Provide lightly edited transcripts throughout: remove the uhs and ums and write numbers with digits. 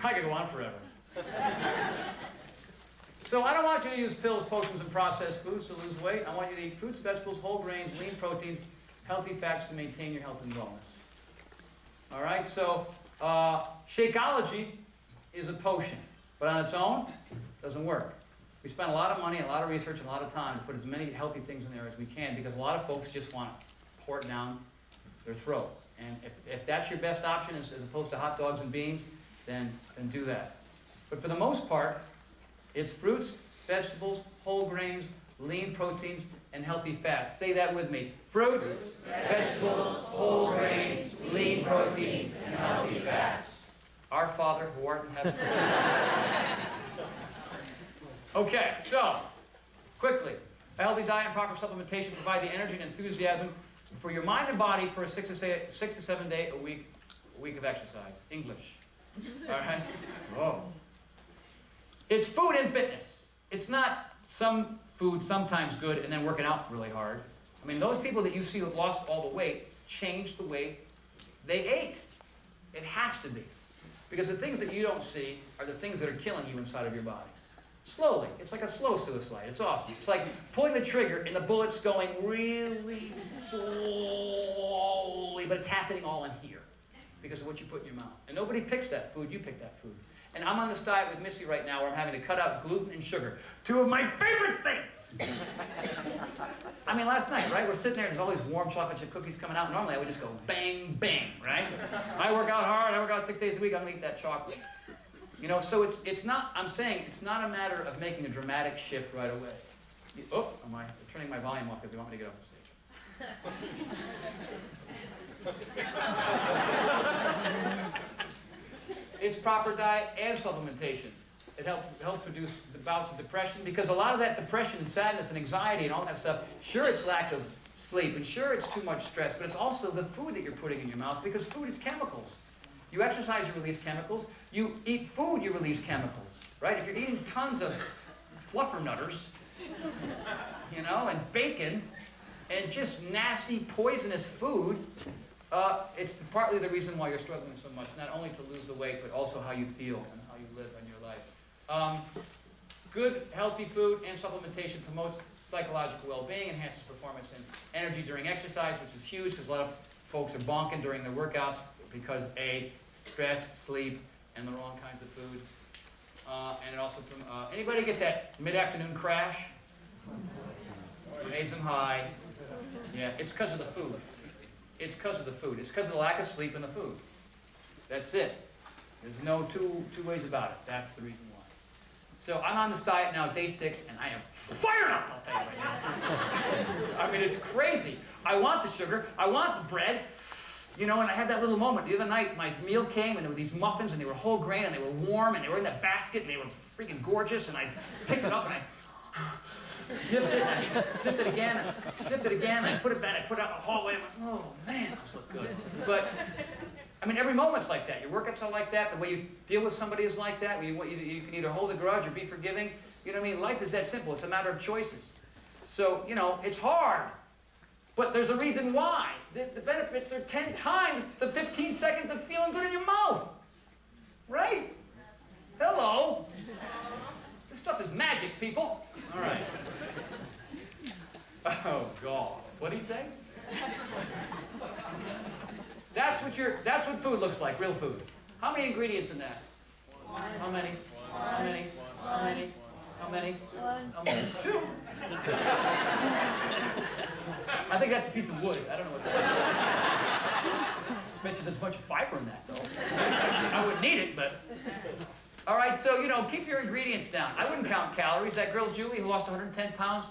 I could go on forever. So I don't want you to use pills, potions, and processed foods to lose weight. I want you to eat fruits, vegetables, whole grains, lean proteins, healthy fats to maintain your health and wellness. All right, so Shakeology is a potion, but on its own, doesn't work. We spend a lot of money, a lot of research, and a lot of time to put as many healthy things in there as we can because a lot of folks just want to pour it down their throat. And if that's your best option as opposed to hot dogs and beans, then do that. But for the most part, it's fruits, vegetables, whole grains, lean proteins, and healthy fats. Say that with me. Fruits, vegetables, whole grains, lean proteins, and healthy fats. Our Father who art in heaven. Okay, so, quickly. A healthy diet and proper supplementation provide the energy and enthusiasm for your mind and body for a 6 to 7 day a week of exercise. English. All right? Whoa. It's food and fitness. It's not some food sometimes good and then working out really hard. I mean, those people that you see who have lost all the weight changed the way they ate. It has to be. Because the things that you don't see are the things that are killing you inside of your body. Slowly. It's like a slow suicide. It's awesome. It's like pulling the trigger and the bullet's going really slowly, but it's happening all in here because of what you put in your mouth. And nobody picks that food. You pick that food. And I'm on this diet with Missy right now where I'm having to cut out gluten and sugar. Two of my favorite things! I mean, last night, right? We're sitting there, there's all these warm chocolate chip cookies coming out. Normally, I would just go bang, bang, right? I work out hard. I work out 6 days a week. I'm going to eat that chocolate. You know, so it's not, I'm saying, it's not a matter of making a dramatic shift right away. Am I turning my volume off because they want me to get off the stage? It's proper diet and supplementation. It helps reduce the bouts of depression because a lot of that depression and sadness and anxiety and all that stuff, sure it's lack of sleep and sure it's too much stress, but it's also the food that you're putting in your mouth because food is chemicals. You exercise, you release chemicals. You eat food, you release chemicals, right? If you're eating tons of fluffernutters, you know, and bacon, and just nasty, poisonous food, it's partly the reason why you're struggling so much, not only to lose the weight, but also how you feel and how you live in your life. Good, healthy food and supplementation promotes psychological well-being, enhances performance and energy during exercise, which is huge because a lot of folks are bonking during their workouts because A, stress, sleep, and the wrong kinds of foods. And it also, anybody get that mid-afternoon crash? Raise them high. Yeah, it's because of the food. It's because of the food. It's because of the lack of sleep and the food. That's it. There's no two ways about it. That's the reason why. So I'm on this diet now, day 6, and I am fired up, I'll tell you right now. I mean, it's crazy. I want the sugar. I want the bread. You know, and I had that little moment. The other night, my meal came, and there were these muffins, and they were whole grain, and they were warm, and they were in that basket, and they were freaking gorgeous, and I picked it up, and I sniffed it, and I sniffed it again, and sipped it again, and I put it back, I put it out in the hallway, and I went, oh, man, this looks good. But, I mean, every moment's like that. Your workouts are like that. The way you deal with somebody is like that. You can either hold a grudge or be forgiving. You know what I mean? Life is that simple. It's a matter of choices. So, you know, it's hard. But there's a reason why. The benefits are 10 times the 15 seconds of feeling good in your mouth. Right? Hello. This stuff is magic, people. All right. Oh, God. What'd he say? That's what food looks like, real food. How many ingredients in that? How many? How many? How many? How many? How many? 2. I think that's a piece of wood. I don't know what that is. Bet you there's a bunch of fiber in that, though. I wouldn't need it, but... All right, so, you know, keep your ingredients down. I wouldn't count calories. That girl, Julie, who lost 110 pounds,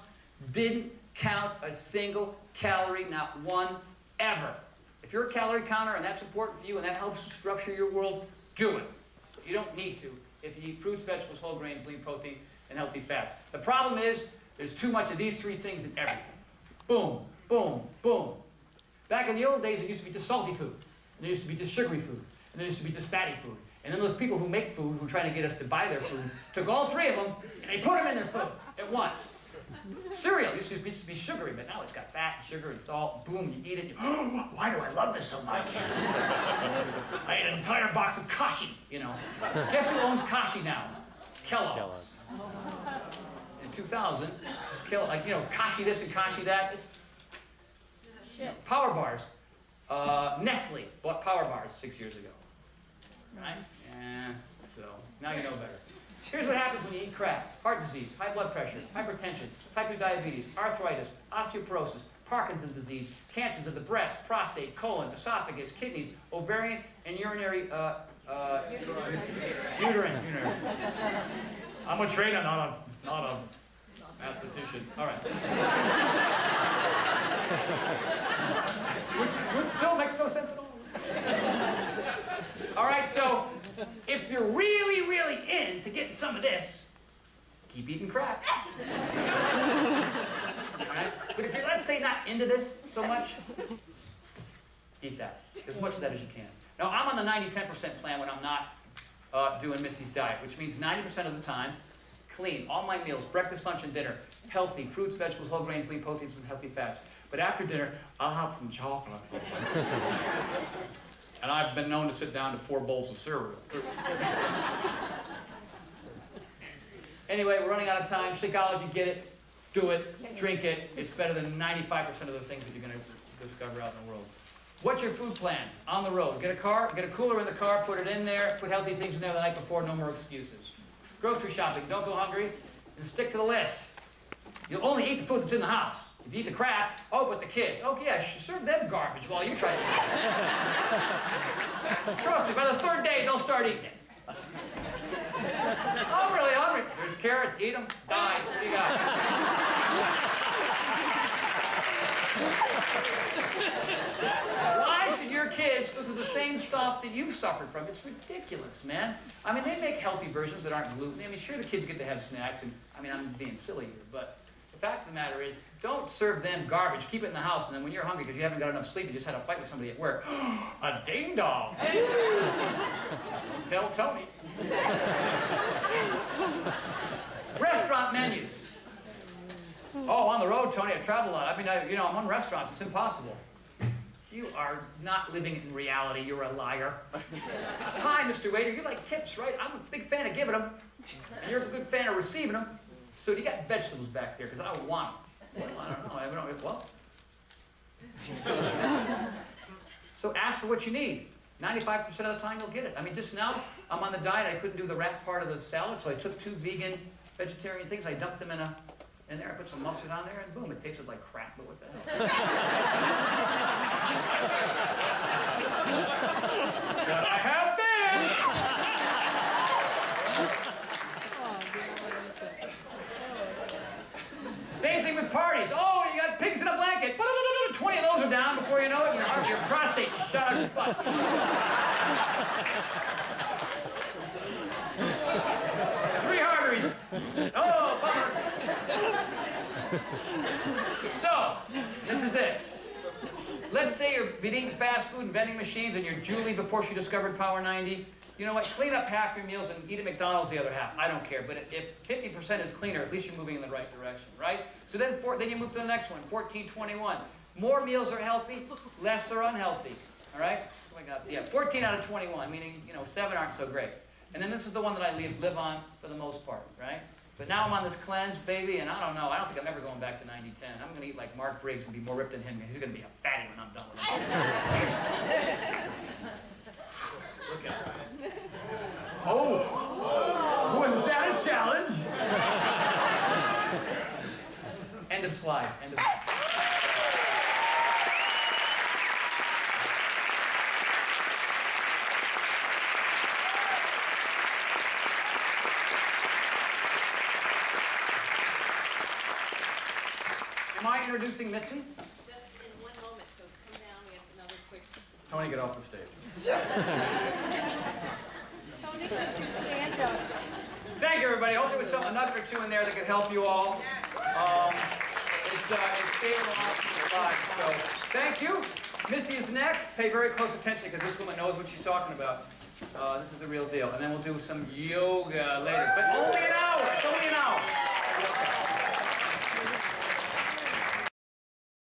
didn't count a single calorie, not one, ever. If you're a calorie counter and that's important for you and that helps structure your world, do it. But you don't need to if you eat fruits, vegetables, whole grains, lean protein, and healthy fats. The problem is there's too much of these 3 things in everything. Boom, boom, boom. Back in the old days, it used to be just salty food. And there used to be just sugary food. And there used to be just fatty food. And then those people who make food, who try to get us to buy their food, took all 3 of them and they put them in their food at once. Cereal used to be sugary, but now it's got fat and sugar and salt. Boom, you eat it. Why do I love this so much? I ate an entire box of Kashi, you know. Guess who owns Kashi now? Kellogg's. In 2000, Kashi this and Kashi that. Power bars. Nestle bought Power bars 6 years ago. Right? Yeah, so now you know better. Here's what happens when you eat crap. Heart disease, high blood pressure, hypertension, type 2 diabetes, arthritis, osteoporosis, Parkinson's disease, cancers of the breast, prostate, colon, esophagus, kidneys, ovarian, and urinary, uterine. I'm a trainer, not a mathematician. All right. Which still makes no sense at all. All right, so if you're really, really into getting some of this, keep eating crap. All right? But if you're, let's say, not into this so much, eat that. As much of that as you can. Now, I'm on the 90-10% plan when I'm not doing Missy's diet, which means 90% of the time, clean. All my meals, breakfast, lunch, and dinner, healthy. Fruits, vegetables, whole grains, lean proteins, and healthy fats. But after dinner, I'll have some chocolate. And I've been known to sit down to 4 bowls of cereal. Anyway, we're running out of time. Shakeology, get it, do it, drink it. It's better than 95% of the things that you're going to discover out in the world. What's your food plan? On the road. Get a car, get a cooler in the car, put it in there, put healthy things in there the night before, no more excuses. Grocery shopping, don't go hungry, and stick to the list. You'll only eat the food that's in the house. If you eat the crap, but the kids. Oh yeah, serve them garbage while you try to eat it. Trust me, by the 3rd day, they'll start eating it. I'm really hungry. There's carrots, eat them, die. What do you got? Why should your kids go through the same stuff that you suffered from? It's ridiculous, man. I mean, they make healthy versions that aren't gluten. I mean, sure, the kids get to have snacks, and I mean, I'm being silly here, but the fact of the matter is, don't serve them garbage. Keep it in the house, and then when you're hungry because you haven't got enough sleep, you just had a fight with somebody at work. A ding dong. Don't tell me. Restaurant menus. Oh, on the road, Tony, I travel a lot. I mean, I'm on restaurants. It's impossible. You are not living in reality. You're a liar. Hi, Mr. Waiter. You like tips, right? I'm a big fan of giving them, and you're a good fan of receiving them. So you got vegetables back there, because I don't want them. Well, I don't know. I don't know. What? So ask for what you need. 95% of the time you'll get it. I mean, just now, I'm on the diet. I couldn't do the wrap part of the salad, so I took 2 vegan, vegetarian things. I dumped them in there. I put some mustard on there, and boom, it tasted like crap, but what the hell? But I have been! Same thing with parties. Oh, you got pigs in a blanket. 20 of those are down before you know it. Your prostate just shot up your butt. 3 arteries. Oh, bummer. So, this is it. Let's say you're eating fast food and vending machines and you're Julie before she discovered Power 90. You know what? Clean up half your meals and eat at McDonald's the other half. I don't care. But if 50% is cleaner, at least you're moving in the right direction, right? So then you move to the next one, 1421. More meals are healthy, less are unhealthy. All right? Oh my God. Yeah, 14 out of 21, meaning 7 aren't so great. And then this is the one that I live on for the most part, right? But now I'm on this cleanse, baby, and I don't know. I don't think I'm ever going back to 90-10. I'm going to eat like Mark Briggs and be more ripped than him. He's going to be a fatty when I'm done with him. Look at that. Oh! Was that a challenge? End of slide. End of slide. Am I introducing Missy? Just in one moment, so come down, we have another quick... Tony, get off the stage. Tony, should you stand up? Thank you, everybody. I hope there was a nugget or 2 in there that could help you all. It's saved a lot of people's lives. So, thank you. Missy is next. Pay very close attention because this woman knows what she's talking about. This is the real deal. And then we'll do some yoga later. But only an hour. It's only an hour.